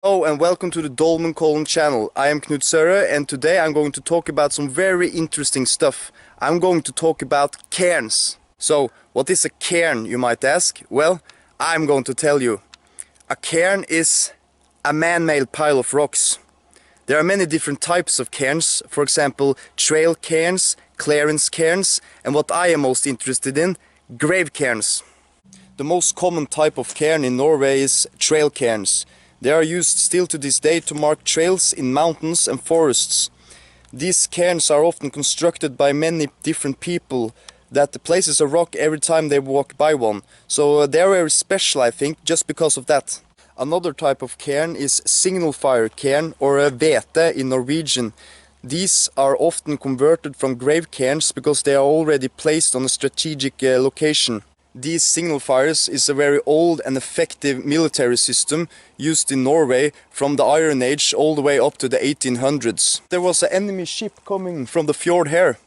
Hello and welcome to the Dolmen Colon channel. I am Knut Sørøy and today I'm going to talk about some very interesting stuff. I'm going to talk about cairns. So, what is a cairn, you might ask? Well, I'm going to tell you. A cairn is a man-made pile of rocks. There are many different types of cairns, for example, trail cairns, clearance cairns, and what I am most interested in, grave cairns. The most common type of cairn in Norway is trail cairns. They are used still to this day to mark trails in mountains and forests. These cairns are often constructed by many different people that places a rock every time they walk by one. So they are very special, I think, just because of that. Another type of cairn is signal fire cairn, or a vete in Norwegian. These are often converted from grave cairns because they are already placed on a strategic location. These signal fires is a very old and effective military system used in Norway from the Iron Age all the way up to the 1800s. There was an enemy ship coming from the fjord here.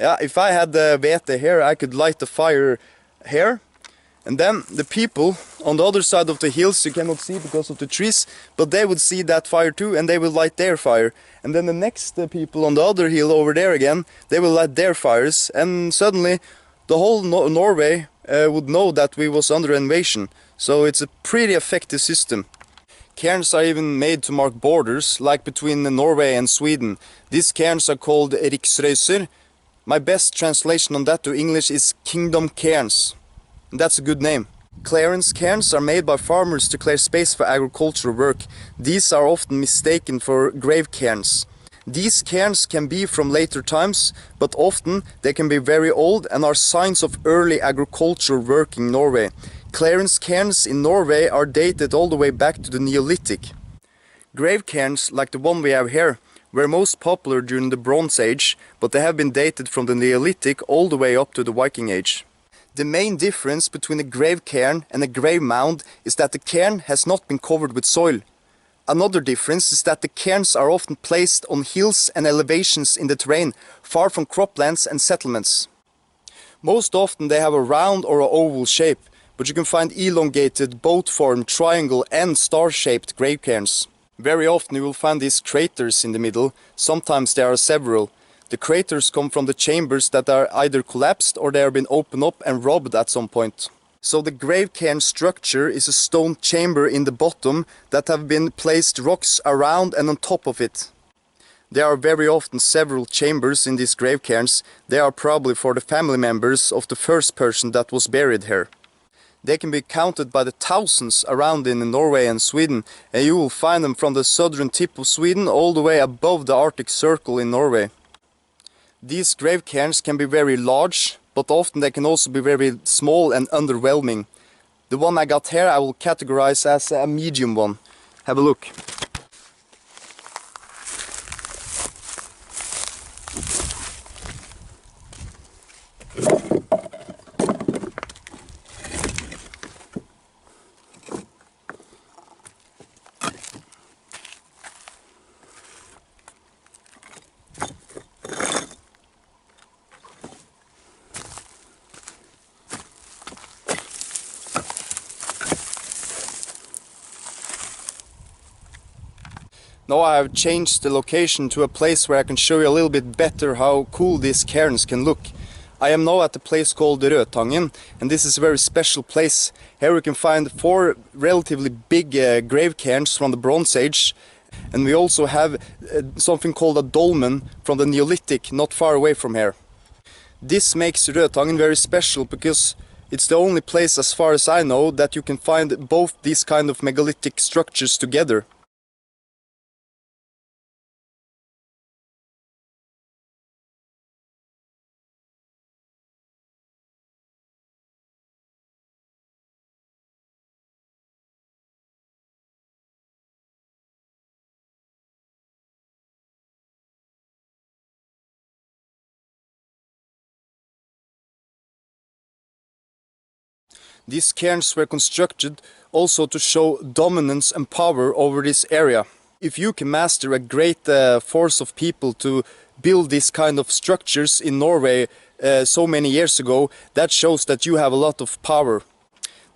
Yeah, if I had the vete here, I could light the fire here. And then the people on the other side of the hills you cannot see because of the trees, but they would see that fire too and they will light their fire. And then the next people on the other hill over there again, they will light their fires, and suddenly the whole Norway would know that we was under invasion. So it's a pretty effective system. Cairns are even made to mark borders, like between Norway and Sweden. These cairns are called riksrøyser. My best translation on that to English is kingdom cairns. And that's a good name. Clearance cairns are made by farmers to clear space for agricultural work. These are often mistaken for grave cairns. These cairns can be from later times, but often they can be very old and are signs of early agricultural work in Norway. Clearance cairns in Norway are dated all the way back to the Neolithic. Grave cairns, like the one we have here, were most popular during the Bronze Age, but they have been dated from the Neolithic all the way up to the Viking Age. The main difference between a grave cairn and a grave mound is that the cairn has not been covered with soil. Another difference is that the cairns are often placed on hills and elevations in the terrain, far from croplands and settlements. Most often they have a round or an oval shape, but you can find elongated, boat-formed, triangle and star-shaped grave cairns. Very often you will find these craters in the middle, sometimes there are several. The craters come from the chambers that are either collapsed or they have been opened up and robbed at some point. So the grave cairn structure is a stone chamber in the bottom that have been placed rocks around and on top of it. There are very often several chambers in these grave cairns. They are probably for the family members of the first person that was buried here. They can be counted by the thousands around in Norway and Sweden, and you will find them from the southern tip of Sweden all the way above the Arctic Circle in Norway. These grave cairns can be very large, but often they can also be very small and underwhelming. The one I got here I will categorize as a medium one. Have a look. Now I have changed the location to a place where I can show you a little bit better how cool these cairns can look. I am now at a place called Rødtangen, and this is a very special place. Here we can find 4 relatively big grave cairns from the Bronze Age, and we also have something called a dolmen from the Neolithic not far away from here. This makes Rødtangen very special because it's the only place, as far as I know, that you can find both these kind of megalithic structures together. These cairns were constructed also to show dominance and power over this area. If you can master a great force of people to build these kind of structures in Norway so many years ago, that shows that you have a lot of power.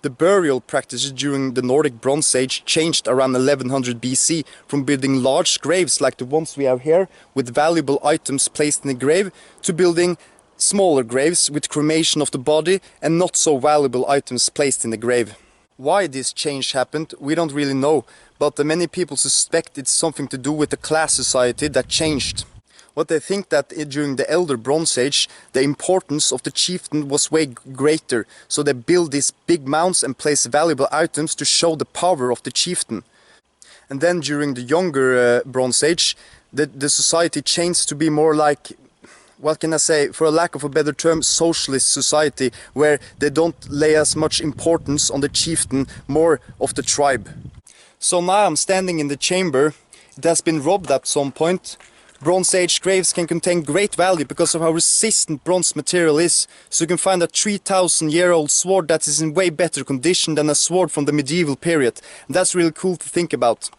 The burial practices during the Nordic Bronze Age changed around 1100 BC from building large graves like the ones we have here with valuable items placed in the grave to building smaller graves with cremation of the body and not so valuable items placed in the grave. Why this change happened, we don't really know, but many people suspect it's something to do with the class society that changed. What they think that during the Elder Bronze Age, the importance of the chieftain was way greater, so they build these big mounds and place valuable items to show the power of the chieftain. And then during the Younger Bronze Age, the society changed to be more like, what can I say, for a lack of a better term, socialist society, where they don't lay as much importance on the chieftain, more of the tribe. So now I'm standing in the chamber. It has been robbed at some point. Bronze Age graves can contain great value because of how resistant bronze material is. So you can find a 3,000-year-old sword that is in way better condition than a sword from the medieval period. And that's really cool to think about.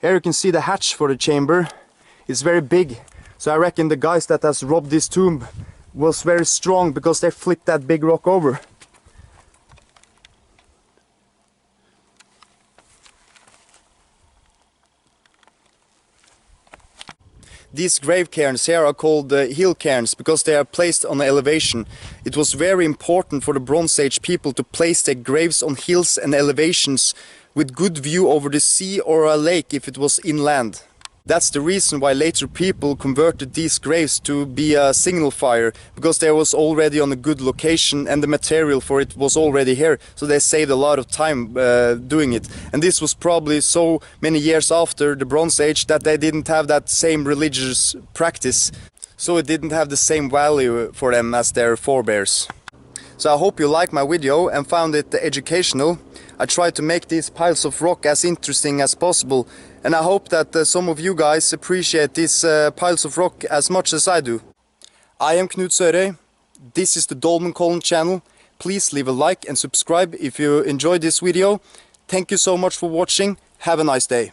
Here you can see the hatch for the chamber. It's very big, so I reckon the guys that has robbed this tomb was very strong because they flipped that big rock over. These grave cairns here are called hill cairns because they are placed on elevation. It was very important for the Bronze Age people to place their graves on hills and elevations with good view over the sea or a lake if it was inland. That's the reason why later people converted these graves to be a signal fire, because they was already on a good location and the material for it was already here, so they saved a lot of time doing it. And this was probably so many years after the Bronze Age that they didn't have that same religious practice, so it didn't have the same value for them as their forebears. So I hope you liked my video and found it educational. I tried to make these piles of rock as interesting as possible, and I hope that some of you guys appreciate these piles of rock as much as I do. I am Knut Sørøy. This is the Dolmen Colin channel. Please leave a like and subscribe if you enjoyed this video. Thank you so much for watching. Have a nice day.